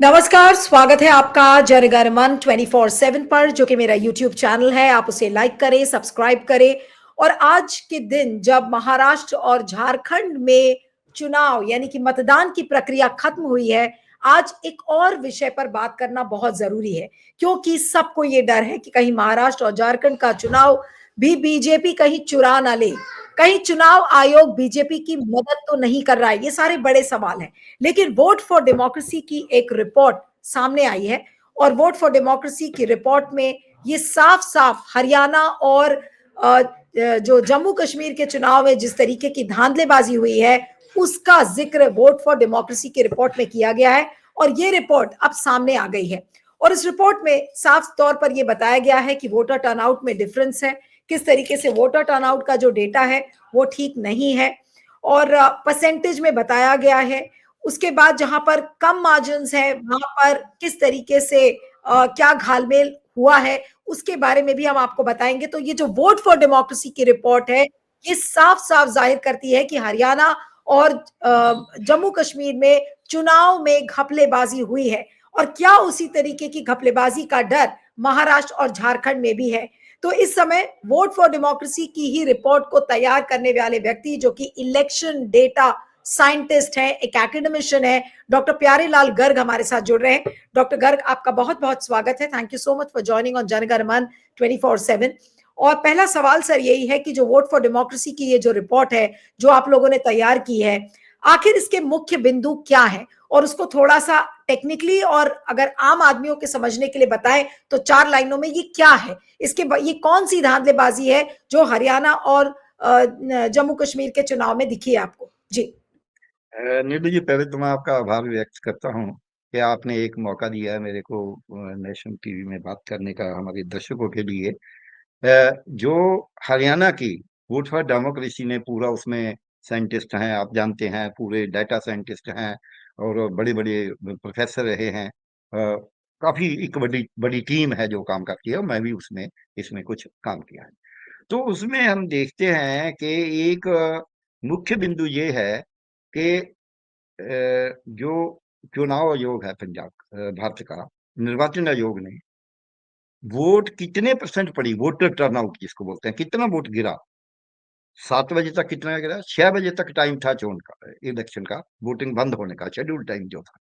नमस्कार, स्वागत है आपका जनगणमन 24/7 पर, जो कि मेरा यूट्यूब चैनल है। आप उसे लाइक करें, सब्सक्राइब करें। और आज के दिन जब महाराष्ट्र और झारखंड में चुनाव यानी कि मतदान की प्रक्रिया खत्म हुई है, आज एक और विषय पर बात करना बहुत जरूरी है, क्योंकि सबको ये डर है कि कहीं महाराष्ट्र और झारखंड का चुनाव भी बीजेपी कहीं चुरा ना ले, कहीं चुनाव आयोग बीजेपी की मदद तो नहीं कर रहा है। ये सारे बड़े सवाल हैं। लेकिन वोट फॉर डेमोक्रेसी की एक रिपोर्ट सामने आई है, और वोट फॉर डेमोक्रेसी की रिपोर्ट में ये साफ साफ हरियाणा और जो जम्मू कश्मीर के चुनाव में जिस तरीके की धांधलेबाजी हुई है, उसका जिक्र वोट फॉर डेमोक्रेसी की रिपोर्ट में किया गया है। और ये रिपोर्ट अब सामने आ गई है, और इस रिपोर्ट में साफ तौर पर यह बताया गया है कि वोटर टर्नआउट में डिफरेंस है, किस तरीके से वोटर टर्नआउट का जो डेटा है वो ठीक नहीं है, और परसेंटेज में बताया गया है। उसके बाद जहां पर कम मार्जिन है, वहां पर किस तरीके से क्या घालमेल हुआ है, उसके बारे में भी हम आपको बताएंगे। तो ये जो वोट फॉर डेमोक्रेसी की रिपोर्ट है, ये साफ साफ जाहिर करती है कि हरियाणा और जम्मू कश्मीर में चुनाव में घपलेबाजी हुई है, और क्या उसी तरीके की घपलेबाजी का डर महाराष्ट्र और झारखंड में भी है। तो इस समय वोट फॉर डेमोक्रेसी की ही रिपोर्ट को तैयार करने वाले व्यक्ति, जो कि इलेक्शन डेटा साइंटिस्ट है, एक एकेडमिशियन है, डॉक्टर प्यारेलाल गर्ग हमारे साथ जुड़ रहे हैं। डॉक्टर गर्ग, आपका बहुत बहुत स्वागत है। Thank you so much for joining on Jana Gana Mana 24/7। और पहला सवाल सर यही है कि जो वोट फॉर डेमोक्रेसी की ये जो रिपोर्ट है, जो आप लोगों ने तैयार की है, आखिर इसके मुख्य बिंदु क्या है, और उसको थोड़ा सा टेक्निकली और अगर आम आदमियों के समझने के लिए बताएं तो 4 लाइनों में ये क्या है, ये कौन सी धांधलेबाजी है जो हरियाणा और जम्मू कश्मीर के चुनाव में दिखी है आपको? जी। नीलू जी, पहले तो मैं आपका आभार व्यक्त करता हूँ कि आपने एक मौका दिया है मेरे को नेशनल टीवी में बात करने का हमारे दर्शकों के लिए। जो हरियाणा की वोट फॉर डेमोक्रेसी ने पूरा उसमें साइंटिस्ट हैं, आप जानते हैं, पूरे डाटा साइंटिस्ट हैं और बड़े बड़े प्रोफेसर रहे हैं। काफी एक बड़ी बड़ी टीम है जो काम करती है, और मैं भी उसमें इसमें कुछ काम किया है। तो उसमें हम देखते हैं कि एक मुख्य बिंदु ये है कि जो चुनाव आयोग है पंजाब भारत का, निर्वाचन आयोग ने वोट कितने परसेंट पड़ी, वोटर टर्नआउट जिसको बोलते हैं, कितना वोट गिरा, 7 बजे तक कितना गिरा, 6 बजे तक टाइम था चुनाव का, इलेक्शन का, वोटिंग बंद होने का शेड्यूल टाइम जो था।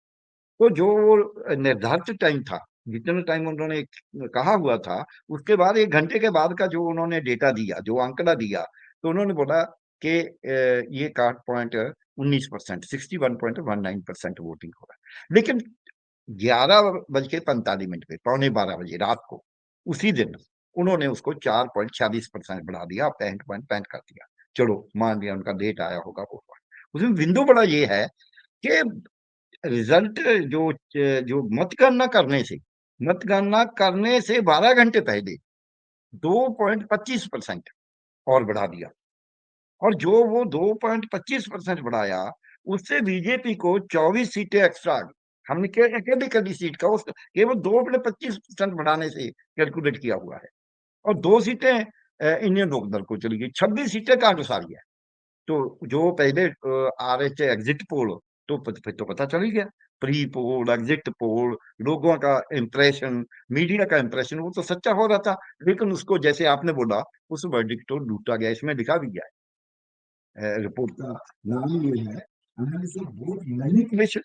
तो जो वो निर्धारित टाइम था, जितना टाइम उन्होंने कहा हुआ था, उसके बाद 1 घंटे के बाद का जो उन्होंने डेटा दिया, जो आंकड़ा दिया, तो उन्होंने बोला कि ये 60.19%, 61.19% वोटिंग हो रहा है। लेकिन 11:45 पे, 11:45 रात को, उसी दिन उन्होंने उसको 4.46% बढ़ा दिया, 65 कर दिया। चलो मान लिया उनका डेट आया होगा वो। उसमें बिंदु बड़ा ये है कि रिजल्ट जो जो मतगणना करने से 12 घंटे पहले 2.25% और बढ़ा दिया। और जो वो 2.25% बढ़ाया, उससे बीजेपी को 24 सीटें एक्स्ट्रा आ गई। हमने अकेली अकेली सीट का उस केवल 2.25% बढ़ाने से कैलकुलेट किया हुआ है, और 2 सीटें इंडियन लोक दल को चली गई। 26 सीटें कांग्रेस आ रही है। तो जो पहले आ रहे थे एग्जिट पोल, तो फिर तो पता चल ही गया, प्री पोल, एग्जिट पोल, लोगों का इंप्रेशन, मीडिया का इंप्रेशन, वो तो सच्चा हो रहा था। लेकिन उसको, जैसे आपने बोला, उस वर्डिक्ट को लूटा गया। इसमें लिखा भी गया है, रिपोर्ट का नाम ये है, analysis vote manipulation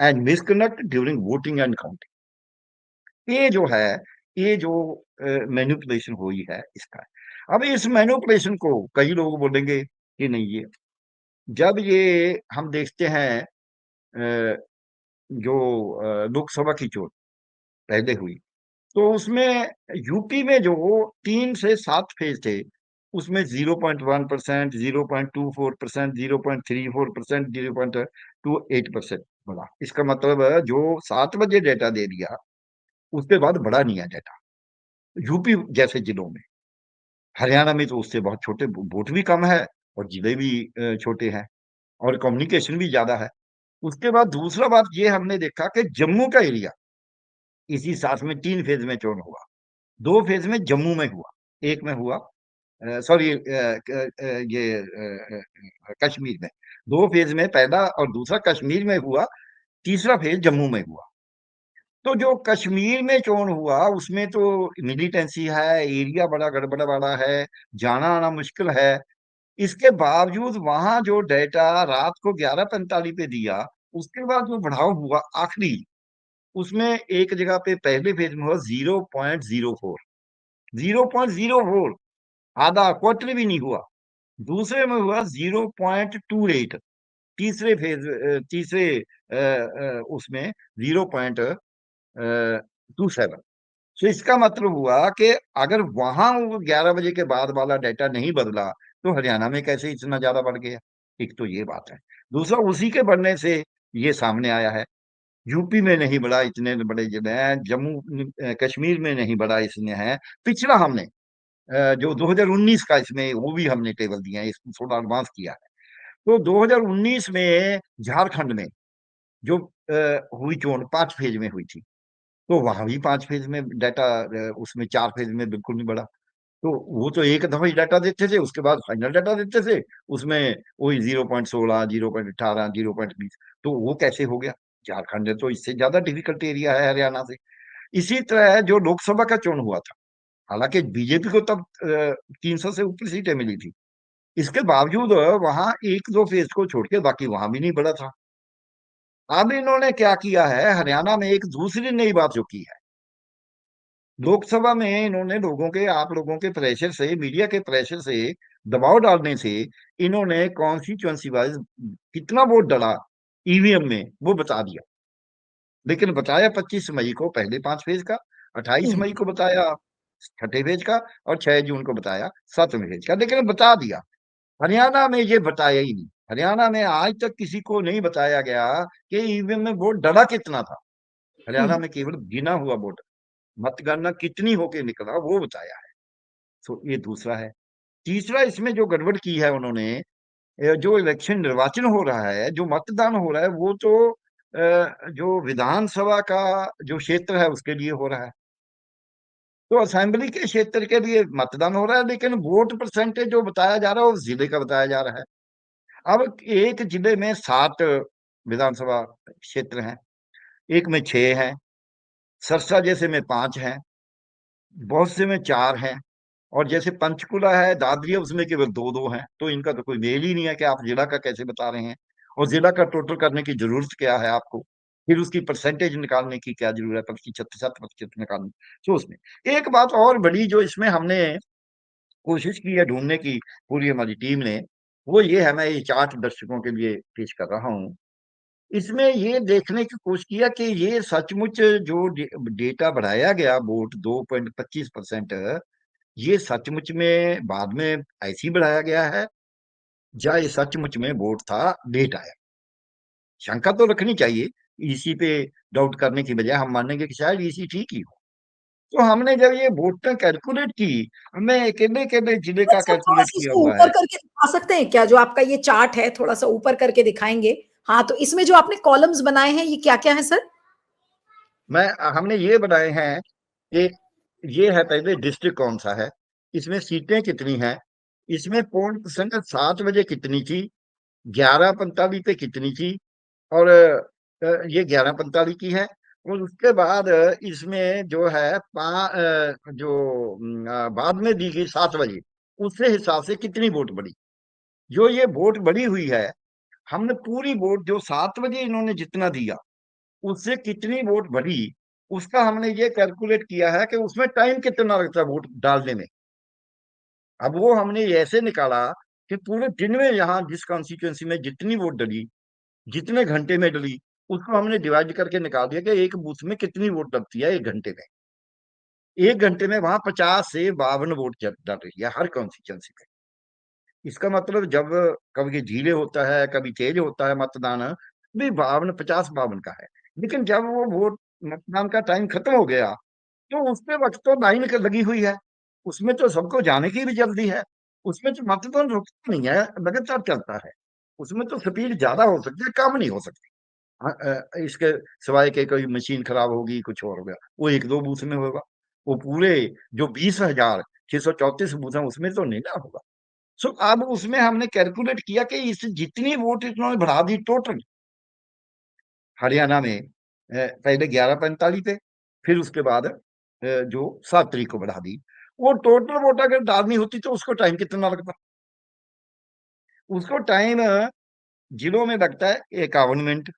and misconduct during voting and counting. ये जो है, ये जो मैनिपुलेशन हुई है, इसका है। अब इस मैनिपुलेशन को कई लोग बोलेंगे कि नहीं, ये जब ये हम देखते हैं जो लोकसभा की चोट पहले हुई, तो उसमें यूपी में जो 3 से 7 फेज थे, उसमें 0.1%, 0.24%, 0.34%, 0.28% बढ़ा। इसका मतलब है जो 7 बजे डेटा दे दिया, उसके बाद बढ़ा नहीं है डेटा यूपी जैसे जिलों में। हरियाणा में तो उससे बहुत छोटे, वोट भी कम है और जिले भी छोटे हैं, और कम्युनिकेशन भी ज्यादा है। उसके बाद दूसरा बात ये हमने देखा कि जम्मू का एरिया, इसी साथ में 3 फेज में चुनाव हुआ। 2 फेज में जम्मू में हुआ, एक में हुआ, सॉरी, ये कश्मीर में। 2 फेज में पहला और दूसरा कश्मीर में हुआ, तीसरा फेज जम्मू में हुआ। तो जो कश्मीर में चोन हुआ उसमें तो मिलिटेंसी है, एरिया बड़ा गड़बड़ वाला है, जाना आना मुश्किल है। इसके बावजूद वहां जो डेटा रात को 11:45 पे दिया, उसके बाद जो बढ़ाव हुआ आखिरी, उसमें एक जगह पे पहले फेज में हुआ 0.04, 0.04, आधा क्वार्टर भी नहीं हुआ। दूसरे में हुआ 0.28, तीसरे फेज तीसरे उसमें 0.27। तो इसका मतलब हुआ कि अगर वहां वो 11 बजे के बाद वाला डाटा नहीं बदला तो हरियाणा में कैसे इतना ज्यादा बढ़ गया। एक तो ये बात है। दूसरा, उसी के बढ़ने से ये सामने आया है, यूपी में नहीं बढ़ा, इतने बड़े जिले हैं, जम्मू कश्मीर में नहीं बढ़ा, इसमें है पिछड़ा। हमने जो 2019 का, इसमें वो भी हमने टेबल दिया है, इसको थोड़ा एडवांस किया है। तो 2019 में झारखंड में जो हुई चोन 5 फेज में हुई थी, तो वहां भी 5 फेज में डाटा, उसमें 4 फेज में बिल्कुल नहीं बढ़ा। तो वो तो एक दफा ही डाटा देते थे, उसके बाद फाइनल डाटा देते थे, उसमें वही 0.16, 0.18, 0.20। तो वो कैसे हो गया? झारखंड है तो इससे ज्यादा डिफिकल्ट एरिया है हरियाणा से। इसी तरह जो लोकसभा का चुनाव हुआ था, हालांकि बीजेपी को तब 300 से ऊपर सीटें मिली थी, इसके बावजूद वहां एक दो फेज को छोड़ के बाकी वहां भी नहीं बढ़ा था। अब इन्होंने क्या किया है हरियाणा में, एक दूसरी नई बात जो की है, लोकसभा में इन्होंने लोगों के, आप लोगों के प्रेशर से, मीडिया के प्रेशर से, दबाव डालने से, इन्होंने कॉन्स्टिट्यूंसी वाइज कितना वोट डाला ईवीएम में वो बता दिया। लेकिन बताया 25 मई को पहले 5 फेज का, 28 मई हम्म। को बताया छठे फेज का, और 6 जून को बताया 7वें फेज का, लेकिन बता दिया। हरियाणा में ये बताया ही नहीं। हरियाणा में आज तक किसी को नहीं बताया गया कि ईवीएम में वोट डला कितना था। हरियाणा हम्म। में केवल गिना हुआ वोट, मतगणना कितनी होके निकला वो बताया है। तो ये दूसरा है। तीसरा, इसमें जो गड़बड़ की है उन्होंने, जो इलेक्शन निर्वाचन हो रहा है, जो मतदान हो रहा है, वो तो जो विधानसभा का जो क्षेत्र है उसके लिए हो रहा है, तो असेंबली के क्षेत्र के लिए मतदान हो रहा है, लेकिन वोट परसेंटेज जो बताया जा रहा है वो जिले का बताया जा रहा है। अब एक जिले में 7 विधानसभा क्षेत्र हैं, एक में 6 हैं, सरसा जैसे में 5 हैं, बहुत से में 4 हैं, और जैसे पंचकुला है, दादरी है, उसमें केवल दो दो हैं। तो इनका तो कोई मेल ही नहीं है कि आप जिला का कैसे बता रहे हैं, और जिला का टोटल करने की जरूरत क्या है आपको, फिर उसकी परसेंटेज निकालने की क्या जरूरत है, प्रतिशत, 7% निकालने। तो उसमें एक बात और बड़ी जो इसमें हमने कोशिश की है ढूंढने की, पूरी हमारी टीम ने, वो ये है, मैं ये चार्ट दर्शकों के लिए पेश कर रहा हूँ। इसमें ये देखने की कोशिश किया कि ये सचमुच जो डेटा बढ़ाया गया वोट 2.25%, ये सचमुच में बाद में ऐसे ही बढ़ाया गया है, या ये सचमुच में वोट था लेट आया। शंका तो रखनी चाहिए, ईसी पे डाउट करने की बजाय हम मानेंगे कि शायद ईसी ठीक ही हो। तो हमने जब ये वोटर कैलकुलेट की, हमें अकेले अकेले जिले सर का सर कैलकुलेट थोड़ा-सा किया इसको हुआ ऊपर है। करके दिखा सकते हैं क्या? जो आपका ये चार्ट है, थोड़ा-सा ऊपर करके दिखाएँगे? हाँ, तो इसमें जो आपने कॉलम्स बनाए हैं, ये क्या-क्या है सर? मैं हमने ये बनाए हैं कि ये है, पहले डिस्ट्रिक्ट कौन सा है, इसमें सीटें कितनी हैं, इसमें पोल परसेंट 7 बजे कितनी थी, 11:45 पे कितनी थी, और ये 11:45 की है। और उसके बाद इसमें जो है बाद में दी गई 7 बजे, उससे हिसाब से कितनी वोट बढ़ी। जो ये वोट बढ़ी हुई है, हमने पूरी वोट जो 7 बजे इन्होंने जितना दिया उससे कितनी वोट बढ़ी, उसका हमने ये कैलकुलेट किया है कि उसमें टाइम कितना लगता है वोट डालने में। अब वो हमने ऐसे निकाला कि पूरे दिन में यहाँ जिस कॉन्स्टिट्यूंसी में जितनी वोट डली, जितने घंटे में डली, उसको हमने डिवाइड करके निकाल दिया कि एक बूथ में कितनी वोट डलती है एक घंटे में। एक घंटे में वहां 50 से 52 वोट डल रही है हर कॉन्स्टिट्यूंसी में। इसका मतलब जब कभी धीरे होता है, कभी तेज होता है मतदान, भी 52, 50-52 का है। लेकिन जब वो वोट, मतदान का टाइम खत्म हो गया, तो उसके वक्त तो लाइन लगी हुई है, उसमें तो सबको जाने की भी जल्दी है, उसमें तो मतदान रुकता नहीं है, लगातार चलता है। उसमें तो स्पीड ज्यादा हो सकती है, कम नहीं हो सकती। इसके सिवाय के कोई मशीन खराब होगी, कुछ और हो गया, वो एक दो बूथ में होगा। वो पूरे जो 20,634 बूथ है उसमें तो नहीं ना होगा। सो अब उसमें हमने कैलकुलेट किया कि इस जितनी वोट इन्होंने बढ़ा दी टोटल हरियाणा में, पहले 11:45 पे, फिर उसके बाद जो 7 तारीख को बढ़ा दी। वो टोटल वोट अगर डालनी होती तो उसको टाइम कितना लगता? उसको टाइम जिलों में लगता है 51 मिनट,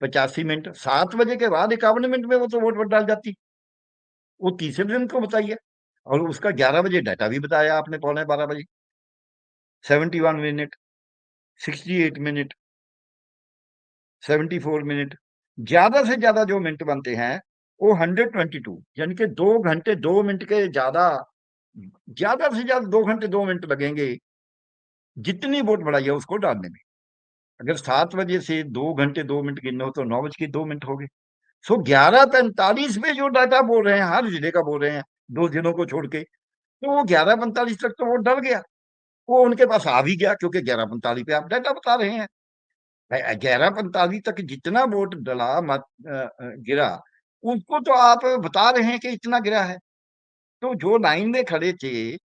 85 मिनट। 7 बजे के बाद 51 मिनट में वो तो वोट डाल जाती। वो तीसरे दिन को बताइए। और उसका 11 बजे डाटा भी बताया आपने, 11:15 बजे, 71 मिनट, 68 मिनट, 74 मिनट। ज्यादा से ज्यादा जो मिनट बनते हैं वो 122, यानी कि 2 घंटे 2 मिनट के ज्यादा, ज्यादा से ज्यादा 2 घंटे 2 मिनट लगेंगे जितनी वोट बढ़ाई है उसको डालने में। अगर 7 बजे से 2 घंटे 2 मिनट गिनने हो तो 9:02 हो गए। सो 11:45 पे जो डाटा बोल रहे हैं, हर जिले का बोल रहे हैं, 2 जिलों को छोड़ के, तो वो 11:45 तक तो वो डर गया। वो उनके पास आ भी गया, क्योंकि 11:45 पे आप डाटा बता रहे हैं। 11:45 तक जितना वोट डला, मत गिरा, उसको तो आप बता रहे हैं कि इतना गिरा है। तो जो लाइन में खड़े थे,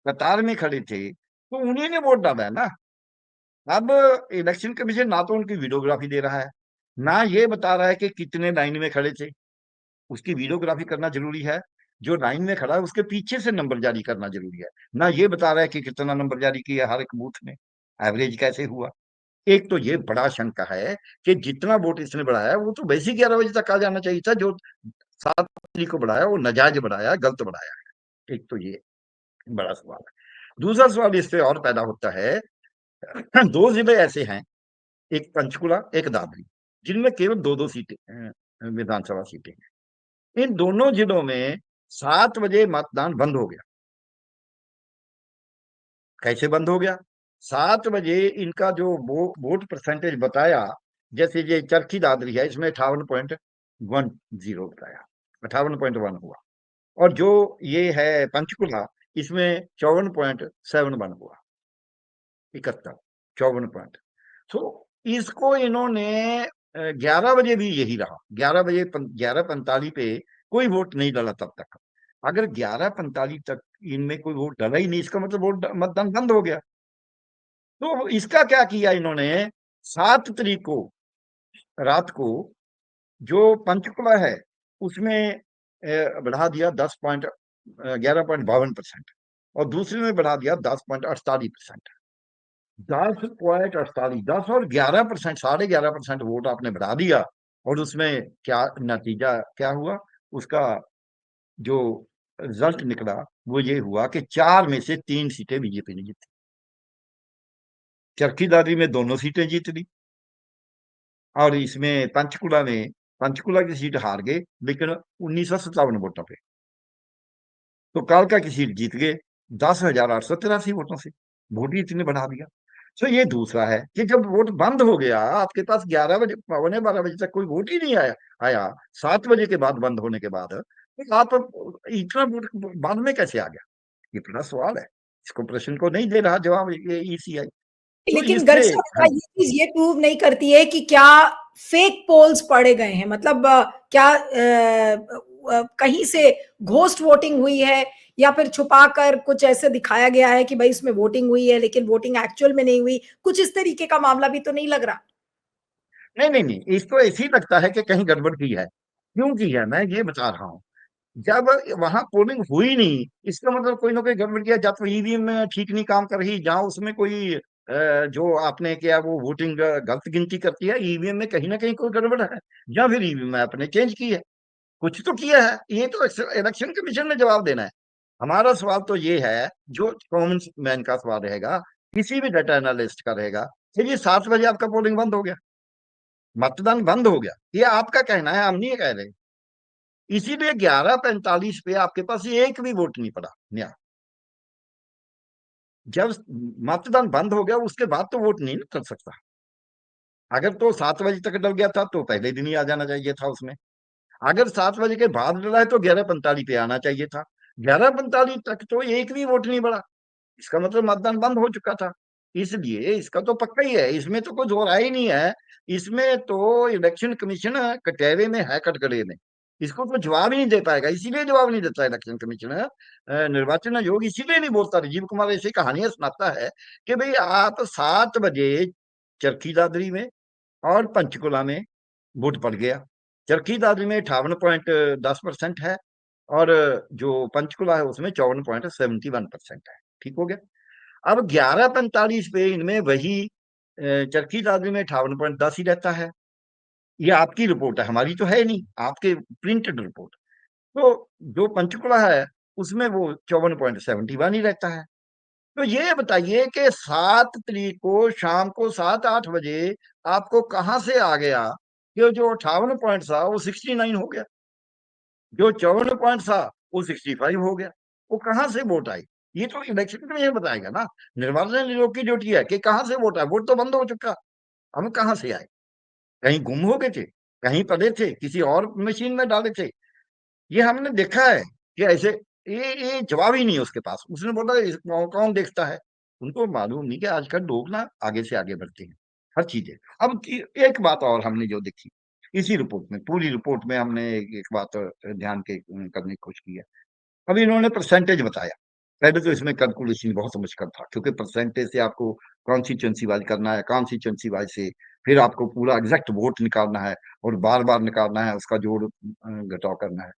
कतार में खड़े थे, तो उन्हीं ने वोट डाला है ना। अब इलेक्शन कमीशन ना तो उनकी वीडियोग्राफी दे रहा है, ना ये बता रहा है कि कितने लाइन में खड़े थे। उसकी वीडियोग्राफी करना जरूरी है। जो लाइन में खड़ा है उसके पीछे से नंबर जारी करना जरूरी है। ना ये बता रहा है कि कितना नंबर जारी किया हर एक बूथ में, एवरेज कैसे हुआ। एक तो ये बड़ा शंका है कि जितना वोट इसने बढ़ाया वो तो वैसे 11 बजे तक आ जाना चाहिए था। जो 7 तारीख को बढ़ाया वो नाजायज बढ़ाया, गलत बढ़ाया है। एक तो ये बड़ा सवाल है। दूसरा सवाल इससे और पैदा होता है, 2 जिले ऐसे हैं, एक पंचकुला एक दादरी, जिनमें केवल दो दो सीटें, विधानसभा सीटें हैं। इन दोनों जिलों में 7 बजे मतदान बंद हो गया। कैसे बंद हो गया? 7 बजे इनका जो वोट परसेंटेज बताया, जैसे ये चरखी दादरी है, इसमें 58.10 बताया, 58.1 हुआ। और जो ये है पंचकुला, इसमें 54.71 हुआ, 71, 54 पॉइंट। तो इसको इन्होंने 11 बजे भी यही रहा, 11 बजे 11:45 पे कोई वोट नहीं डाला तब तक। अगर 11:45 तक इनमें कोई वोट डाला ही नहीं, इसका मतलब वोट मतदान बंद हो गया। तो इसका क्या किया इन्होंने, 7 तारीख को रात को जो पंचकुला है उसमें बढ़ा दिया 11.52%, और दूसरे में बढ़ा दिया 10.48%। 10.48, 10 और 11%, 11.5% वोट आपने बढ़ा दिया। और उसमें क्या नतीजा क्या हुआ उसका, जो रिजल्ट निकला वो ये हुआ कि 4 में से 3 सीटें बीजेपी ने जीती। चरखी दादरी में दोनों सीटें जीत ली, और इसमें पंचकुला की सीट हार गए, लेकिन 1957 वोटों पे। तो कालका की सीट जीत गए 10,883 वोटों से। वोट ही इतने बढ़ा दिया। तो ये दूसरा है कि जब वोट बंद हो गया, आपके पास 11 बजे, 11:15 बजे तक कोई वोट ही नहीं आया, 7 बजे के बाद बंद होने के बाद, तो आप इतना वोट बाद में कैसे आ गया? ये बड़ा सवाल है। इसको प्रश्न को नहीं दे रहा जवाब ये ईसीआई। तो लेकिन गर्ग इससे, साहब, हाँ, क्या ये चीज ये प्रूव नहीं करती है कि क्या फेक पोल्स पढ़े गए हैं? मतलब क्या कहीं से घोस्ट वोटिंग हुई है, या फिर छुपा कर कुछ ऐसे दिखाया गया है कि भाई इसमें वोटिंग हुई है लेकिन वोटिंग एक्चुअल में नहीं हुई? कुछ इस तरीके का मामला भी तो नहीं लग रहा? नहीं नहीं नहीं, इसको ऐसे ही लगता है कि कहीं गड़बड़ की है। क्यों की है, मैं ये बता रहा हूँ। जब वहां पोलिंग हुई नहीं, इसका मतलब कोई ना कोई गड़बड़ किया। या तो ईवीएम में ठीक नहीं काम कर रही, जहां उसमें कोई जो आपने किया वो वोटिंग गलत गिनती करती है, ईवीएम में कहीं ना कहीं कोई गड़बड़ है। या फिर ईवीएम में आपने चेंज की है, कुछ तो किया है। ये तो इलेक्शन कमीशन ने जवाब देना है। हमारा सवाल तो ये है, जो कॉमन मैन का सवाल रहेगा, किसी भी डाटा एनालिस्ट का रहेगा, चलिए 7 बजे आपका पोलिंग बंद हो गया, मतदान बंद हो गया, ये आपका कहना है, हम नहीं कह रहे। इसीलिए 11:45 पे आपके पास एक भी वोट नहीं पड़ा नया। जब मतदान बंद हो गया उसके बाद तो वोट नहीं कर सकता। अगर तो 7 बजे तक डल गया था तो पहले दिन ही आ जाना चाहिए था उसमें। अगर 7 बजे के बाद डला है तो 11:45 पे आना चाहिए था। 11:45 तक तो एक भी वोट नहीं पड़ा, इसका मतलब मतदान बंद हो चुका था। इसलिए इसका तो पक्का ही है, इसमें तो कोई दो राय ही नहीं है। इसमें तो इलेक्शन कमीशन कटहरे में है, कटघरे में। इसको तो जवाब ही नहीं दे पाएगा, इसीलिए जवाब नहीं देता इलेक्शन कमीशन, निर्वाचन आयोग इसीलिए नहीं बोलता। राजीव कुमार ऐसी कहानियां सुनाता है कि भाई आप 7 बजे चरखी दादरी में और पंचकुला में वोट पड़ गया, चरखी दादरी में 58.10% है, और जो पंचकुला है उसमें 54.71% है। ठीक हो गया। अब 11:45 पे इनमें वही चरखी दादरी में 58.10 ही रहता है। ये आपकी रिपोर्ट है, हमारी तो है नहीं, आपके प्रिंटेड रिपोर्ट। तो जो पंचकुला है उसमें वो 54.71 ही रहता है। तो ये बताइए कि 7 तारीख को शाम को 7-8 बजे आपको कहाँ से आ गया कि जो 58 पॉइंट था वो 69 हो गया, जो 54 पॉइंट था वो 65 हो गया। वो कहाँ से वोट आई? ये तो इलेक्शन में ये बताएगा ना। निर्वाचन आयोग की ड्यूटी है कि कहाँ से वोट आया। वोट तो बंद हो चुका, हम कहाँ से आए? कहीं गुम हो गए थे, कहीं पड़े थे, किसी और मशीन में डाले थे। ये हमने देखा है कि ऐसे, ये जवाब ही नहीं है उसके पास। उसने बोला कौन देखता है? उनको मालूम नहीं कि आजकल लोग ना आगे से आगे बढ़ते हैं हर चीजें। अब एक बात और हमने जो देखी इसी रिपोर्ट में, पूरी रिपोर्ट में हमने एक बात ध्यान के करने की कोशिश की है। अब इन्होंने परसेंटेज बताया। पहले तो इसमें कैलकुलेशन बहुत मुश्किल था, क्योंकि परसेंटेज से आपको कॉन्स्टिट्यूंसी वाइज करना है, कॉन्स्टिट्यूंसी वाइज से फिर आपको पूरा एग्जैक्ट वोट निकालना है, और बार बार निकालना है, उसका जोड़ घटाव करना है।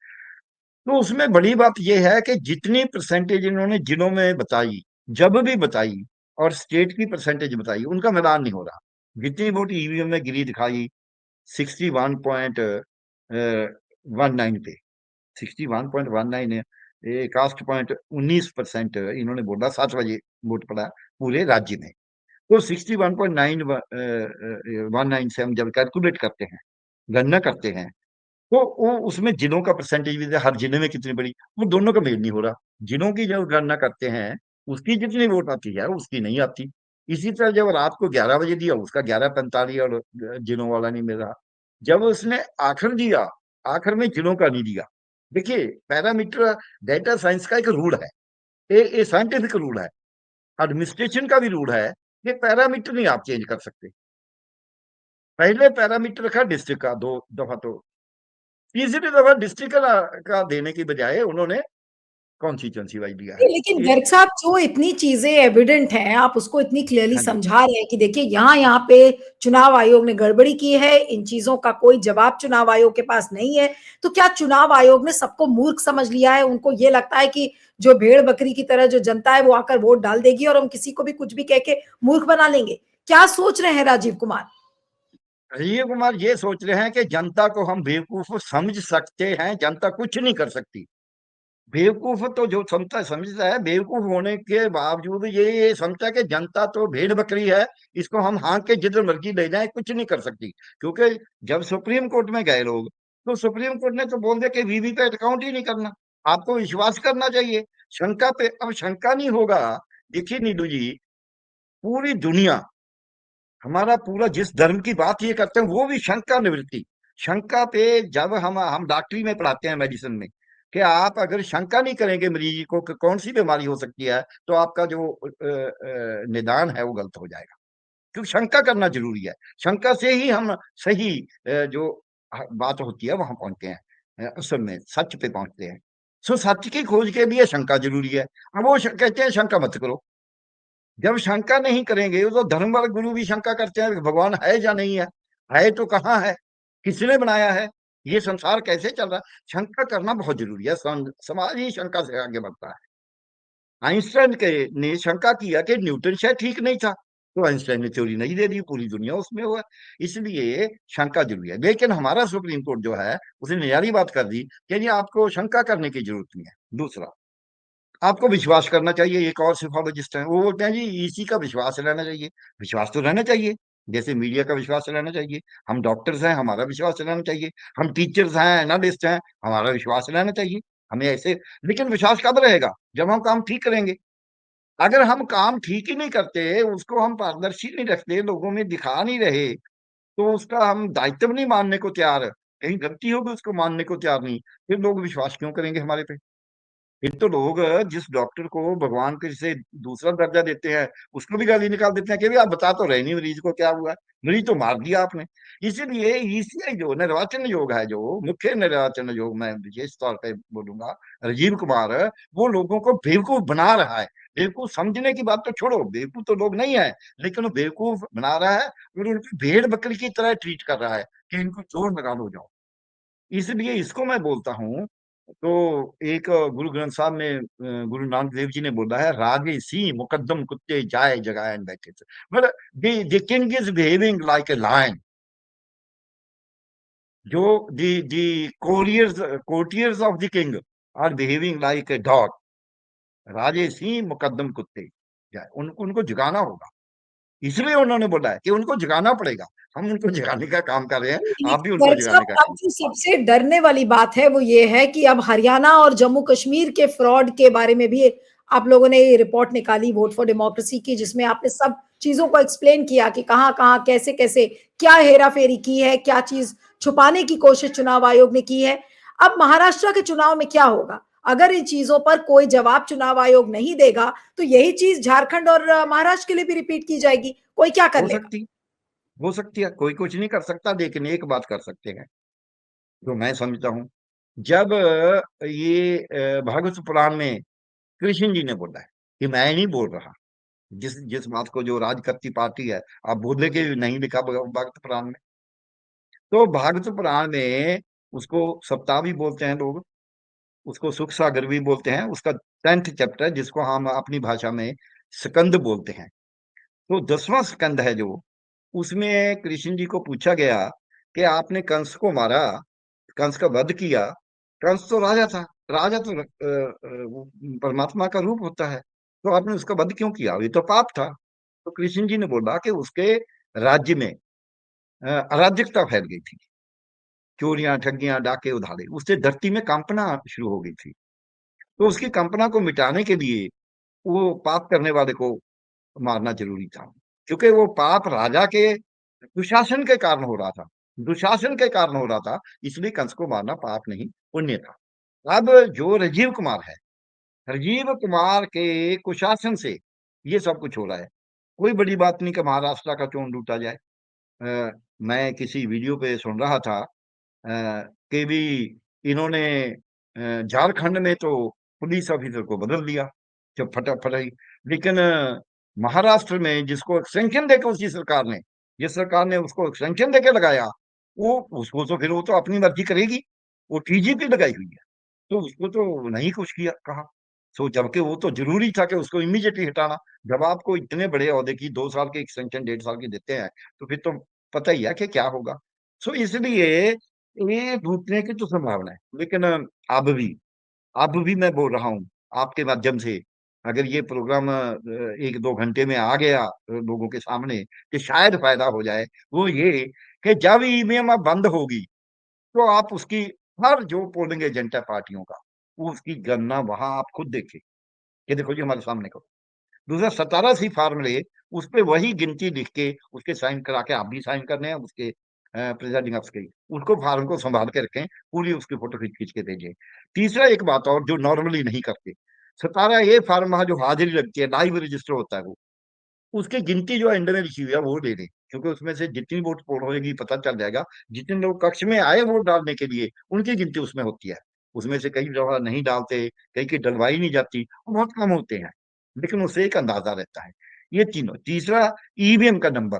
तो उसमें बड़ी बात यह है कि जितनी परसेंटेज इन्होंने जिलों में बताई, जब भी बताई, और स्टेट की परसेंटेज बताई, उनका मिलान नहीं हो रहा। जितनी वोट ईवीएम में गिरी दिखाई 61.19 पे, 61.19 है, कास्ट पॉइंट 19% इन्होंने बोला 7 बजे वोट पड़ा पूरे राज्य में। तो 61.9 से हम जब कैलकुलेट करते हैं, गणना करते हैं, तो वो उसमें जिलों का परसेंटेज भी हर जिले में कितनी बड़ी, वो दोनों का मेल नहीं हो रहा। जिलों की जो गणना करते हैं उसकी जितनी वोट आती है उसकी नहीं आती। इसी तरह जब रात को 11 बजे दिया उसका 11:45, और जिलों वाला नहीं मिल रहा। जब उसने आखिर दिया, आखिर में जिलों का नहीं दिया। देखिए, पैरामीटर डेटा साइंस का एक रूल है, ये साइंटिफिक रूल है, एडमिनिस्ट्रेशन का भी रूल है कि पैरामीटर नहीं आप चेंज कर सकते। पहले पैरामीटर रखा डिस्ट्रिक्ट का 2 दफा, तो तीसरी दफा डिस्ट्रिक्ट का देने की बजाय उन्होंने कॉन्स्टिट्यूंसी वाइज दिया है। लेकिन ये, गर्ग साहब, जो इतनी चीजें एविडेंट हैं, आप उसको इतनी क्लियरली हाँ जी, समझा रहे हैं कि देखिए यहाँ पे चुनाव आयोग ने गड़बड़ी की है, इन चीजों का कोई जवाब चुनाव आयोग के पास नहीं है। तो क्या चुनाव आयोग ने सबको मूर्ख समझ लिया है? उनको ये लगता है कि जो भेड़ बकरी की तरह जो जनता है वो आकर वोट डाल देगी और हम किसी को भी कुछ भी कह के मूर्ख बना लेंगे? क्या सोच रहे हैं राजीव कुमार? राजीव कुमार ये सोच रहे हैं कि जनता को हम बेवकूफ समझ सकते हैं, जनता कुछ नहीं कर सकती। बेवकूफ तो जो समझता समझता है, बेवकूफ होने के बावजूद ये समझता है कि जनता तो भेड़ बकरी है, इसको हम हाँक के जिधर मर्जी ले जाए, कुछ नहीं कर सकती। क्योंकि जब सुप्रीम कोर्ट में गए लोग, तो सुप्रीम कोर्ट ने तो बोल दिया कि वीवीपैट काउंट ही नहीं करना, आपको विश्वास करना चाहिए। शंका पे अब शंका नहीं होगा। देखिए नीडू जी, पूरी दुनिया, हमारा पूरा जिस धर्म की बात ये करते हैं वो भी शंका निवृत्ति, शंका पे, जब हम डॉक्टरी में पढ़ाते हैं, मेडिसिन में, कि आप अगर शंका नहीं करेंगे मरीज को कि कौन सी बीमारी हो सकती है, तो आपका जो निदान है वो गलत हो जाएगा। क्योंकि शंका करना जरूरी है। शंका से ही हम सही जो बात होती है वहां पहुंचते हैं, असल में सच पे पहुंचते हैं। सो सच की खोज के लिए शंका जरूरी है। अब वो कहते हैं शंका मत करो। जब शंका नहीं करेंगे, वो तो धर्म वाले गुरु भी शंका करते हैं कि भगवान है या नहीं है तो कहाँ है, किसने बनाया है, ये संसार कैसे चल रहा है। शंका करना बहुत जरूरी है, समाज ही शंका से आगे बढ़ता है। आइंस्टाइन के ने शंका किया कि न्यूटन शायद ठीक नहीं था, तो आइंस्टाइन ने थ्योरी नहीं दे दी, पूरी दुनिया उसमें हुआ। इसलिए शंका जरूरी है। लेकिन हमारा सुप्रीम कोर्ट जो है उसने निराली बात कर दी कि जी आपको शंका करने की जरूरत नहीं है। दूसरा, आपको विश्वास करना चाहिए। एक और सिफोलॉजिस्ट है, वो बोलते हैं जी इसी का विश्वास रहना चाहिए। विश्वास तो रहना चाहिए, जैसे मीडिया का विश्वास रहना चाहिए। हम डॉक्टर्स हैं, हमारा विश्वास रहना चाहिए। हम टीचर्स हैं, एनालिस्ट हैं, हमारा विश्वास रहना चाहिए। हमें ऐसे, लेकिन विश्वास कब रहेगा? जब हम काम ठीक करेंगे। अगर हम काम ठीक ही नहीं करते, उसको हम पारदर्शी नहीं रखते, लोगों में दिखा नहीं रहे, तो उसका हम दायित्व नहीं मानने को तैयार, कहीं गलती होगी उसको मानने को तैयार नहीं, फिर लोग विश्वास क्यों करेंगे हमारे पे? फिर तो लोग जिस डॉक्टर को भगवान के से दूसरा दर्जा देते हैं उसको भी गाली निकाल देते हैं कि भाई आप बता तो रहे नहीं मरीज को क्या हुआ है, मरीज तो मार दिया आपने। इसीलिए ईसीआई जो निर्वाचन आयोग है, जो मुख्य निर्वाचन आयोग, मैं विशेष तौर पे बोलूंगा, राजीव कुमार, वो लोगों को बेवकूफ बना रहा है। बेवकूफ समझने की बात तो छोड़ो, बेवकूफ तो लोग नहीं है, लेकिन वो बेवकूफ बना रहा है और उनको भेड़ बकरी की तरह ट्रीट कर रहा है कि इनको जोर लगा लो जाओ। इसलिए इसको मैं बोलता हूँ, तो एक गुरु ग्रंथ साहब में गुरु नानक देव जी ने बोला है, रागे सिंह मुकद्दम कुत्ते जाए जगाए बैठे थे, मतलब the king is behaving like a lion, जो the couriers of the king are behaving like a dog. राजे सिंह मुकद्दम कुत्ते जाए, उनको जगाना होगा, इसलिए उन्होंने बोला है कि उनको जगाना पड़ेगा। हम उनको जगाने का काम कर रहे हैं, आप भी लेकिन उनको गर्ग साहब, जगाने का अब काम। जो सबसे डरने वाली बात है वो ये है कि अब हरियाणा और जम्मू कश्मीर के फ्रॉड के बारे में भी आप लोगों ने ये रिपोर्ट निकाली वोट फॉर डेमोक्रेसी की, जिसमें आपने सब चीजों को एक्सप्लेन किया कि कहाँ कहाँ कैसे कैसे क्या हेरा फेरी की है, क्या चीज छुपाने की कोशिश चुनाव आयोग ने की है। अब महाराष्ट्र के चुनाव में क्या होगा? अगर इन चीजों पर कोई जवाब चुनाव आयोग नहीं देगा तो यही चीज झारखंड और महाराष्ट्र के लिए भी रिपीट की जाएगी। कोई क्या कर हो लेगा? सकती हो सकती है, कोई कुछ नहीं कर सकता, लेकिन एक बात कर सकते हैं जो मैं समझता हूँ। जब ये भागवत पुराण में कृष्ण जी ने बोला है कि मैं नहीं बोल रहा, जिस जिस बात को जो राज करती पार्टी है, आप बोले कि नहीं लिखा भागवत पुराण में, तो भागवत पुराण में उसको सप्ताह भी बोलते हैं लोग, उसको सुख सागर भी बोलते हैं, उसका 10th चैप्टर जिसको हम अपनी भाषा में स्कंद बोलते हैं, तो 10वां स्कंद है जो, उसमें कृष्ण जी को पूछा गया कि आपने कंस को मारा, कंस का वध किया। कंस तो राजा था, राजा तो वो परमात्मा का रूप होता है, तो आपने उसका वध क्यों किया? ये तो पाप था। तो कृष्ण जी ने बोला कि उसके राज्य में अराजकता फैल गई थी, चोरियां ठगियां डाके उधारे, उससे धरती में कंपना शुरू हो गई थी। तो उसकी कंपना को मिटाने के लिए वो पाप करने वाले को मारना जरूरी था, क्योंकि वो पाप राजा के दुशासन के कारण हो रहा था, दुशासन के कारण हो रहा था, इसलिए कंस को मारना पाप नहीं पुण्य था। अब जो राजीव कुमार है, राजीव कुमार के कुशासन से ये सब कुछ हो रहा है। कोई बड़ी बात नहीं कि महाराष्ट्र का चोन लूटा जाए। मैं किसी वीडियो पे सुन रहा था कि भी इन्होंने झारखंड में तो पुलिस ऑफिसर को बदल दिया जब फटाफट ही, लेकिन महाराष्ट्र में जिसको एक्सटेंशन देकर उसकी सरकार ने, जिस सरकार ने उसको एक्सटेंशन देके लगाया, वो उसको तो फिर वो तो अपनी मर्जी करेगी, वो टीजीपी लगाई हुई है, तो उसको तो नहीं कुछ किया कहा। सो जबकि वो तो जरूरी था कि उसको इमीडिएटली हटाना। जब आपको इतने बड़े ओहदे की 2 साल की एक्सटेंशन 1.5 साल की देते हैं, तो फिर तो पता ही है कि क्या होगा। सो इसलिए ये टूटने की तो संभावना है, लेकिन अब भी मैं बोल रहा हूँ आपके माध्यम से, अगर ये प्रोग्राम 1-2 घंटे में आ गया लोगों के सामने, कि शायद फायदा हो जाए, वो ये कि जब ईवीएम अब बंद होगी, तो आप उसकी, हर जो पोलिंग एजेंट है पार्टियों का, वो उसकी गणना वहां आप खुद देखें कि देखो जी हमारे सामने करो। दूसरा 17 सी फॉर्म ले, उस पे वही गिनती लिख के उसके साइन करा के, आप भी साइन करने हैं उसके प्रिजाइडिंग अफसर के, उसको फॉर्म को संभाल के रखें, पूरी उसकी फोटो खींच खींच के भेजें। तीसरा एक बात और जो नॉर्मली नहीं करते, 17 A फॉर्म वहां जो हाजिरी लगती है, लाइव रजिस्टर होता है, वो उसकी गिनती जो एंड में लिखी हुई है वो ले लें, क्योंकि उसमें से जितनी वोट पोल होगी पता चल जाएगा, जितने लोग कक्ष में आए वोट डालने के लिए उनकी गिनती उसमें होती है। उसमें से कई जगह नहीं डालते, कई की डलवाई नहीं जाती, वो बहुत कम होते हैं, लेकिन उससे एक अंदाजा रहता है। ये तीनों, तीसरा ईवीएम का नंबर,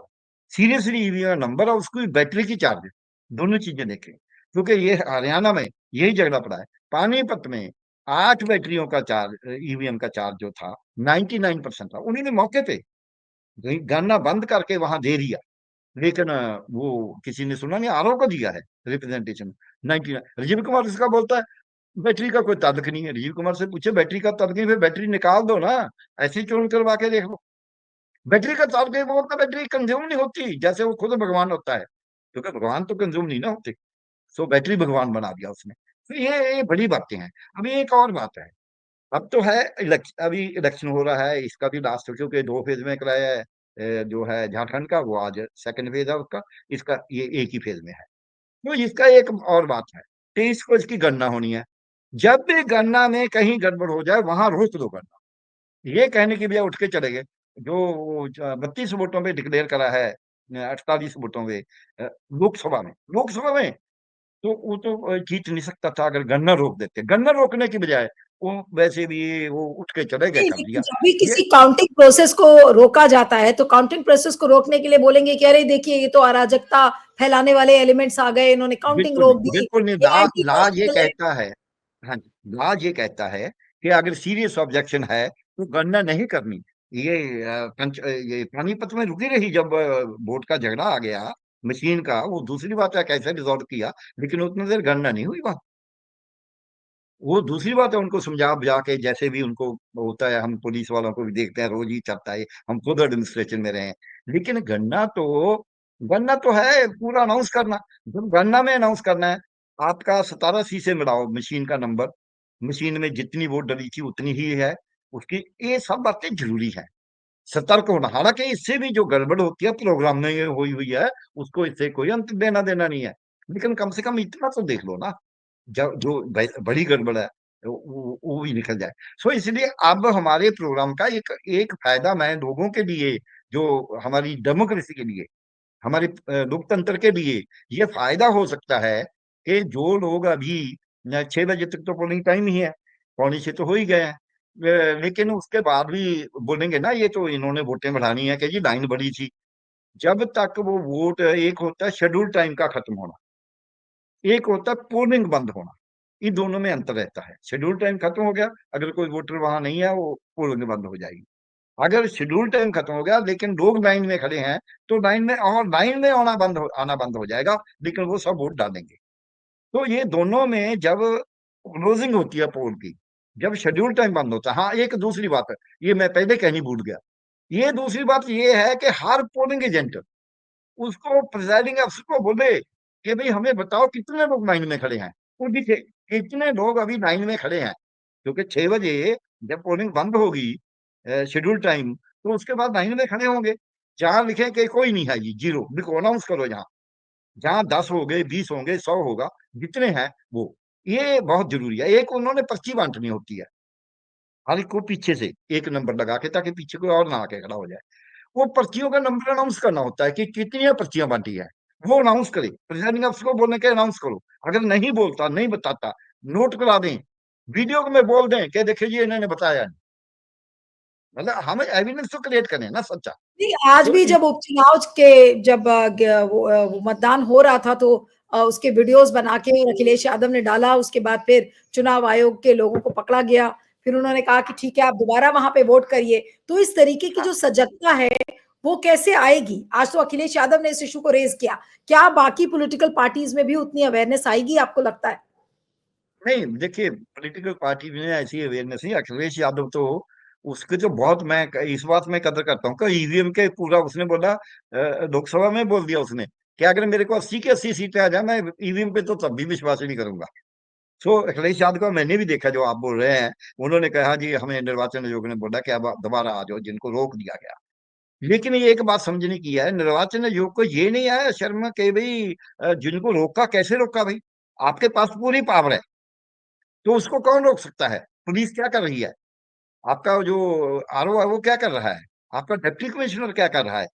सीरियसली ईवीएम का नंबर और उसकी बैटरी की चार्ज, दोनों चीजें देखें, क्योंकि ये हरियाणा में यही झगड़ा पड़ा है। पानीपत में 8 बैटरियों का चार्ज, ईवीएम का चार्ज जो था 99% था, उन्हीं ने मौके पे गन्ना बंद करके वहां दे दिया, लेकिन वो किसी ने सुना नहीं, आरओ को दिया है रिप्रेजेंटेशन 99। राजीव कुमार इसका बोलता है बैटरी का कोई ताल्लुक नहीं है। राजीव कुमार से पूछे बैटरी का ताल्लुक नहीं, फिर बैटरी निकाल दो ना, ऐसे चोन करवा के देख लो। बैटरी का ताल्लुक है, वो बोलता बैटरी कंज्यूम नहीं होती, जैसे वो खुद भगवान होता है, क्योंकि भगवान तो कंज्यूम नहीं ना होते। सो बैटरी भगवान बना दिया उसने। तो ये बड़ी बातें हैं। अभी एक और बात है, अब तो है इलेक्शन, अभी इलेक्शन हो रहा है, इसका भी लास्ट, क्योंकि 2 फेज में कराया है। जो है झारखंड का, वो आज सेकंड फेज है उसका, इसका ये एक ही फेज में है। तो इसका एक और बात है, 23 को इसकी गणना होनी है। जब भी गणना में कहीं गड़बड़ हो जाए, वहां रोक दो गणना। ये कहने की बजाय उठ के चले गए, जो 32 वोटों पे डिक्लेयर करा है, 48 वोटों पे लोकसभा में तो वो तो जीत नहीं सकता था अगर गन्ना रोक देते। गन्ना रोकने की बजाय वो वैसे भी वो उठ के चले गए, नहीं, कर लेकिन दिया। जब भी ये किसी काउंटिंग प्रोसेस को रोका जाता है तो काउंटिंग प्रोसेस को रोकने के लिए बोलेंगे कि अरे देखिए ये तो अराजकता फैलाने वाले एलिमेंट्स आ गए, इन्होंने काउंटिंग रोक दी, बिल्कुल नहीं, ये ला एंटी ला ये पॉलिटिकल है। कहता है, हाँ जी, ला ये कहता है कि अगर सीरियस ऑब्जेक्शन है तो गणना नहीं करनी। ये ये पानीपत में रुकी रही, जब वोट का झगड़ा आ गया मशीन का, वो दूसरी बात है कैसे रिजॉल्व किया, लेकिन उतनी देर गणना नहीं हुई वहां। वो दूसरी बात है, उनको समझा बुझा के जैसे भी उनको होता है, हम पुलिस वालों को भी देखते हैं, रोज ही चलता है, हम खुद एडमिनिस्ट्रेशन में रहे हैं। लेकिन गन्ना तो है पूरा अनाउंस करना। जब गन्ना में अनाउंस करना है, आपका 17 से मिलाओ मशीन का नंबर, मशीन में जितनी वोट डली थी उतनी ही है उसकी। ये सब बातें जरूरी है, सतर्क होना। हालांकि इससे भी जो गड़बड़ होती है प्रोग्राम में हुई हुई है, उसको इससे कोई अंत देना देना नहीं है, लेकिन कम से कम इतना तो देख लो ना, जो बड़ी गड़बड़ है वो भी निकल जाए। सो इसलिए अब हमारे प्रोग्राम का एक एक फायदा मैं लोगों के लिए, जो हमारी डेमोक्रेसी के लिए, हमारे लोकतंत्र के लिए ये फायदा हो सकता है कि जो लोग अभी 6 बजे तक तो पोलिंग टाइम ही है, 5:45 तो हो ही गए हैं, लेकिन उसके बाद भी बोलेंगे ना ये तो इन्होंने वोटें बढ़ानी है कि जी लाइन बड़ी थी। जब तक वो वोट, एक होता है शेड्यूल टाइम का खत्म होना, एक होता है पोलिंग बंद होना, इन दोनों में अंतर रहता है। शेड्यूल टाइम खत्म हो गया, अगर कोई वोटर वहां नहीं है, वो पोलिंग बंद हो जाएगी। अगर शेड्यूल टाइम खत्म हो गया लेकिन लोग लाइन में खड़े हैं, तो लाइन में आना बंद हो जाएगा, लेकिन वो सब वोट डालेंगे। तो ये दोनों में जब क्लोजिंग होती है पोल की, जब शेड्यूल टाइम बंद होता है। हाँ, एक दूसरी बात है, ये मैं पहले कहनी भूल गया। ये दूसरी बात ये है कि हर पोलिंग एजेंट उसको प्रिजाइडिंग अफसर को बोले कि भाई हमें बताओ कितने लोग लाइन में खड़े हैं, वो दिखे कितने लोग अभी लाइन में खड़े हैं। क्योंकि 6 बजे जब पोलिंग बंद होगी शेड्यूल टाइम, तो उसके बाद लाइन में खड़े होंगे। जहां लिखे कि कोई नहीं है जी, जीरो, लिखो, अनाउंस करो। जहां जहां 10 हो गए, 20 होंगे, 100 होगा, जितने हैं वो। ये बहुत जरूरी है। एक उन्होंने पर्ची बांटनी होती है, हर एक को पीछे से एक नंबर लगा के, ताकि पीछे कोई और ना आके खड़ा हो जाए। वो पर्चियों का नंबर अनाउंस करना होता है कि कितनी पर्चियां बांटी है, वो अनाउंस करे। प्रिजाइडिंग अफसर को बोलने के अनाउंस करो। अगर नहीं बोलता, नहीं बताता, नोट करा दें, वीडियो में बोल दें कि देखिए जी इन्होंने बताया नहीं। मतलब हमें एविडेंस तो क्रिएट करें ना, सच्चा। नहीं, आज तो भी जब उपचुनाव के जब वो मतदान हो रहा था तो उसके वीडियोस बना के और अखिलेश यादव ने डाला, उसके बाद फिर चुनाव आयोग के लोगों को पकड़ा गया, फिर उन्होंने कहा कि ठीक है आप दोबारा वहां पे वोट करिए। तो इस तरीके की जो सजगता है वो कैसे आएगी? आज तो अखिलेश यादव ने इस इशू को रेज किया, क्या बाकी पॉलिटिकल पार्टीज में भी उतनी अवेयरनेस आएगी आपको लगता है? नहीं, देखिए पॉलिटिकल पार्टी में ऐसी अवेयरनेस नहीं। अखिलेश यादव तो, उसके तो बहुत, मैं इस बात में कदर करता हूँ कि ईवीएम के पूरा उसने बोला, लोकसभा में बोल दिया उसने कि अगर मेरे को 80 की 80 सीटें आ जाए, मैं ईवीएम पे तो तब भी विश्वास ही नहीं करूंगा। सो अखिलेश यादव का मैंने भी देखा, जो आप बोल रहे हैं। उन्होंने कहा जी हमें निर्वाचन आयोग ने बोला कि अब आप दोबारा आ जाओ, जिनको रोक दिया गया। लेकिन ये एक बात समझने की है, निर्वाचन आयोग को ये नहीं आया शर्म के भाई जिनको रोका, कैसे रोका भाई? आपके पास पूरी पावर है, तो उसको कौन रोक सकता है? पुलिस क्या कर रही है? आपका जो आरओ है वो क्या कर रहा है? आपका डिप्टी कमिश्नर क्या कर रहा है?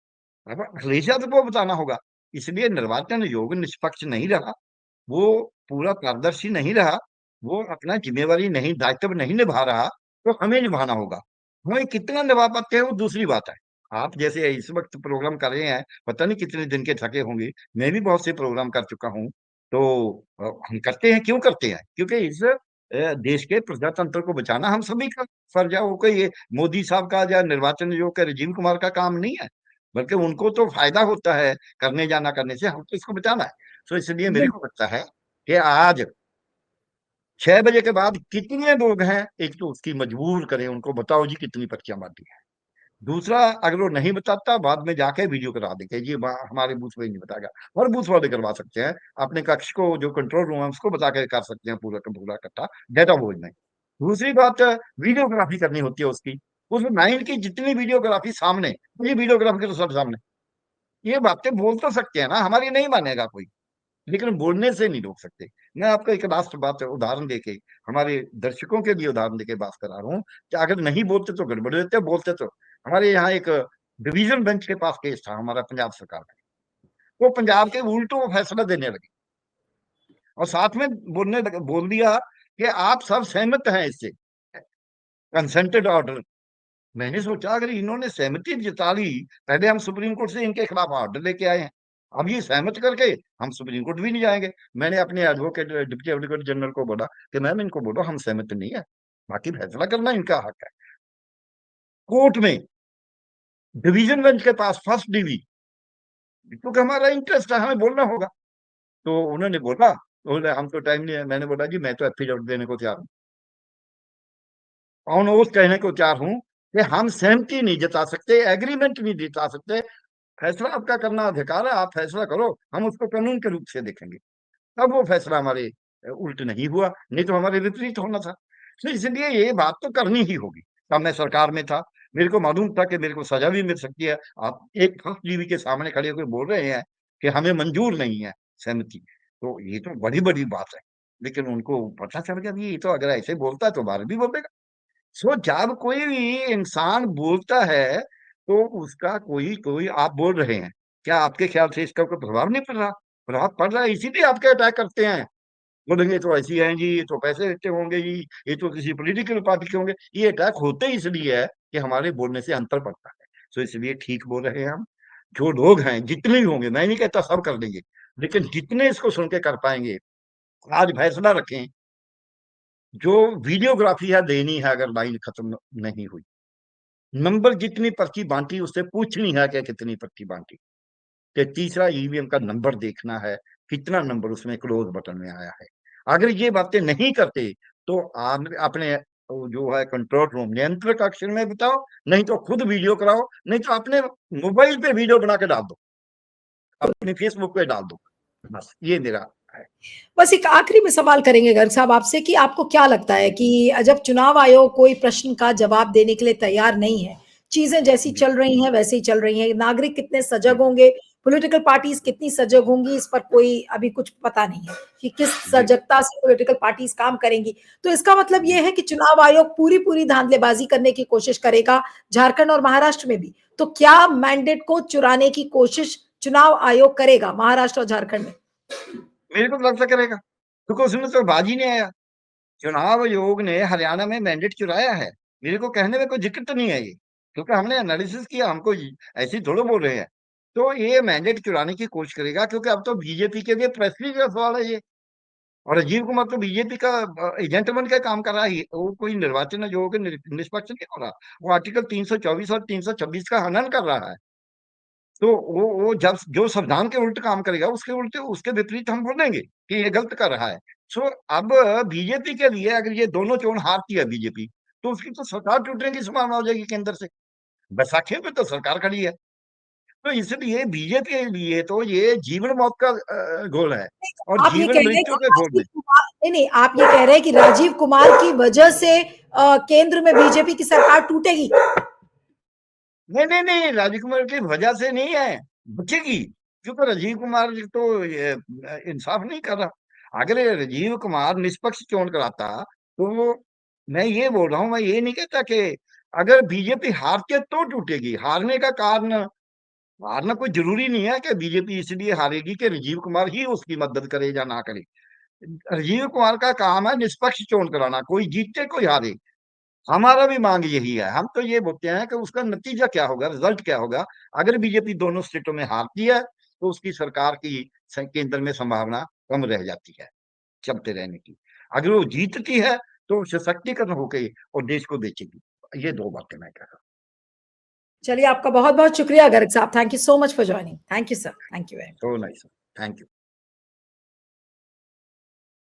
अब अखिलेश यादव को बताना होगा। इसलिए निर्वाचन आयोग निष्पक्ष नहीं रहा, वो पूरा पारदर्शी नहीं रहा, वो अपना जिम्मेवारी नहीं, दायित्व नहीं निभा रहा। तो हमें निभाना होगा। हमें कितना निभा पाते हैं वो दूसरी बात है। आप जैसे इस वक्त प्रोग्राम कर रहे हैं, पता नहीं कितने दिन के थके होंगे। मैं भी बहुत से प्रोग्राम कर चुका हूँ। तो हम करते हैं, क्यों करते हैं? क्योंकि इस देश के प्रजातंत्र को बचाना हम सभी का फर्ज है। वो कोई ये मोदी साहब का या निर्वाचन आयोग का, राजीव कुमार का काम नहीं है, बल्कि उनको तो फायदा होता है करने जाना करने से, हम तो इसको बचाना है। तो इसलिए मेरे को लगता है कि आज 6 बजे के बाद कितने लोग हैं, एक तो उसकी मजबूर करें, उनको बताओ जी कितनी पर्चियां बांटी है। दूसरा, अगर वो नहीं बताता, बाद में जाके वीडियो करा दे कि जी हमारे बूथ पे नहीं बताएगा। और बूथ वाले करवा सकते हैं, अपने कक्ष को जो कंट्रोल रूम है उसको बता के कर सकते हैं, पूरा का पूरा इकट्ठा डेटा बोझ में। दूसरी बात, वीडियोग्राफी करनी होती है उसकी। उस नाइन की जितनी वीडियोग्राफी सामने, ये वीडियोग्राफी तो सब सामने। ये बातें बोल तो सकते हैं ना, हमारी नहीं मानेगा कोई, लेकिन बोलने से नहीं रोक सकते। मैं आपको एक लास्ट बात उदाहरण देके, हमारे दर्शकों के लिए उदाहरण देके बात करा रहा हूँ कि अगर नहीं बोलते तो गड़बड़ देते, बोलते तो। हमारे यहाँ एक डिवीजन बेंच के पास केस था हमारा पंजाब सरकार का। वो पंजाब के उल्टो फैसला देने लगे, और साथ में बोल दिया कि आप सब सहमत हैं इससे। Consented order. मैंने सोचा अगर इन्होंने सहमति जता ली, पहले हम सुप्रीम कोर्ट से इनके खिलाफ ऑर्डर लेके आए हैं, अब ये सहमत करके हम सुप्रीम कोर्ट भी नहीं जाएंगे। मैंने अपने एडवोकेट डिप्टी एडवोकेट जनरल को बोला कि मैम इनको बोलो हम सहमत नहीं है, बाकी फैसला करना इनका हक है। कोर्ट में डिवीजन बेंच के पास फर्स्ट डिवी, क्योंकि हमारा इंटरेस्ट है, हमें बोलना होगा। तो उन्होंने बोला, बोले हम तो टाइम नहीं है। मैंने बोला जी मैं तो एफिडेविट देने को तैयार हूँ, ऑन ओथ कहने को तैयार हूँ कि हम सहमति नहीं जता सकते, एग्रीमेंट नहीं जता सकते, फैसला आपका करना अधिकार है, आप फैसला करो, हम उसको कानून के रूप से देखेंगे। तब वो फैसला हमारे उल्ट नहीं हुआ, नहीं तो हमारे विपरीत होना था। तो इसलिए ये बात तो करनी ही होगी। तब मैं सरकार में था, मेरे को मालूम था कि मेरे को सजा भी मिल सकती है। आप एक फर्स्ट टीवी के सामने खड़े होकर बोल रहे हैं कि हमें मंजूर नहीं है सहमति, तो ये तो बड़ी बड़ी बात है। लेकिन उनको पता चल गया ये तो अगर ऐसे बोलता है तो बाहर भी बोलेगा। सो जब कोई भी इंसान बोलता है तो उसका कोई कोई आप बोल रहे हैं, क्या आपके ख्याल से इसका कोई प्रभाव नहीं पड़ रहा? प्रभाव पड़ रहा है, इसीलिए आपके अटैक करते हैं। बोलेंगे तो ऐसी हैं जी, ये तो पैसे देते होंगे जी, ये तो किसी पॉलिटिकल पार्टी के होंगे। ये अटैक होते ही इसलिए है कि हमारे बोलने से अंतर पड़ता है। सो इसलिए ठीक बोल रहे हैं हम। जो लोग हैं जितने भी होंगे, मैं नहीं कहता सब कर देंगे, लेकिन जितने इसको सुन के कर पाएंगे, आज फैसला रखें। जो वीडियोग्राफी है देनी है, अगर लाइन खत्म नहीं हुई, नंबर जितनी पर्ची बांटी उससे पूछनी है कि कितनी पर्ची बांटी। कि तीसरा ईवीएम का नंबर देखना है, कितना नंबर उसमें क्लोज बटन में आया है। अगर ये बातें नहीं करते तो आप अपने जो है कंट्रोल रूम नियंत्रण कक्ष में बताओ, नहीं तो खुद वीडियो कराओ, नहीं तो अपने मोबाइल पे वीडियो बना के डाल दो, अपने फेसबुक पे डाल दो। बस ये मेरा है। बस एक आखिरी में सवाल करेंगे गर्ग साहब आपसे कि आपको क्या लगता है कि जब चुनाव आयोग कोई प्रश्न का जवाब देने के लिए तैयार नहीं है, चीजें जैसी जी चल रही हैं वैसे ही चल रही हैं, नागरिक कितने जी सजग होंगे, पॉलिटिकल पार्टीज कितनी सजग होंगी, इस पर कोई अभी कुछ पता नहीं है कि किस जी सजगता से पॉलिटिकल पार्टीज काम करेंगी। तो इसका मतलब जी ये है कि चुनाव आयोग पूरी पूरी धांधलेबाजी करने की कोशिश करेगा झारखंड और महाराष्ट्र में भी। तो क्या मैंडेट को चुराने की कोशिश चुनाव आयोग करेगा महाराष्ट्र और झारखंड में? मेरे को तो लगता करेगा, क्योंकि उसमें तो बाजी नहीं आया। चुनाव आयोग ने हरियाणा में मैंडेट चुराया है, मेरे को कहने में कोई दिक्कत नहीं है ये, क्योंकि हमने एनालिसिस किया, हमको ऐसे ही थोड़ा बोल रहे हैं। तो ये मैंडेट चुराने की कोशिश करेगा, क्योंकि अब तो बीजेपी के लिए प्रेस्टीज का सवाल है ये। और राजीव कुमार तो बीजेपी का एजेंट बन के काम कर रहा है, वो कोई निर्वाचन आयोग निष्पक्ष नहीं हो रहा। वो आर्टिकल 324 और 326 का हनन कर रहा है। तो वो जब जो संविधान के उल्ट काम करेगा, उसके उल्टे उसके विपरीत हम बोलेंगे कि ये गलत कर रहा है। सो अब बीजेपी के लिए अगर ये दोनों चोन हारती है बीजेपी, तो उसकी तो सरकार टूटने की संभावना हो जाएगी केंद्र से। बैसाखी में तो सरकार खड़ी है। तो इसलिए बीजेपी के लिए तो ये जीवन मौत का गोल है, और आप ये कह जीवन रहे हैं कि मृत्यु के गोल राजीव में। कुमार नहीं नहीं आप ये कह रहे हैं कि राजीव कुमार की वजह से केंद्र में बीजेपी की सरकार टूटेगी? नहीं नहीं नहीं, राजीव कुमार की वजह से नहीं है, बचेगी। क्योंकि राजीव कुमार तो इंसाफ नहीं कर रहा। अगर ये राजीव कुमार निष्पक्ष चोन कराता तो मैं ये बोल रहा हूँ, मैं ये नहीं कहता कि अगर बीजेपी हारती है तो टूटेगी। हारने का कारण, हारना कोई जरूरी नहीं है कि बीजेपी इसलिए हारेगी कि राजीव कुमार ही उसकी मदद करे या ना करे। राजीव कुमार का काम है निष्पक्ष चोन कराना, कोई जीते कोई हारे। हमारा भी मांग यही है। हम तो ये बोलते हैं कि उसका नतीजा क्या होगा, रिजल्ट क्या होगा। अगर बीजेपी दोनों स्टेटों में हारती है तो उसकी सरकार की केंद्र में संभावना कम रह जाती है चलते रहने की। अगर वो जीतती है तो सशक्तिकरण होके और देश को बेचेगी। ये दो बातें मैं कह रहा चलिए आपका बहुत बहुत शुक्रिया गर्ग साहब, thank you so much for joining, thank you sir, thank you very much. हूँ। So nice, thank you.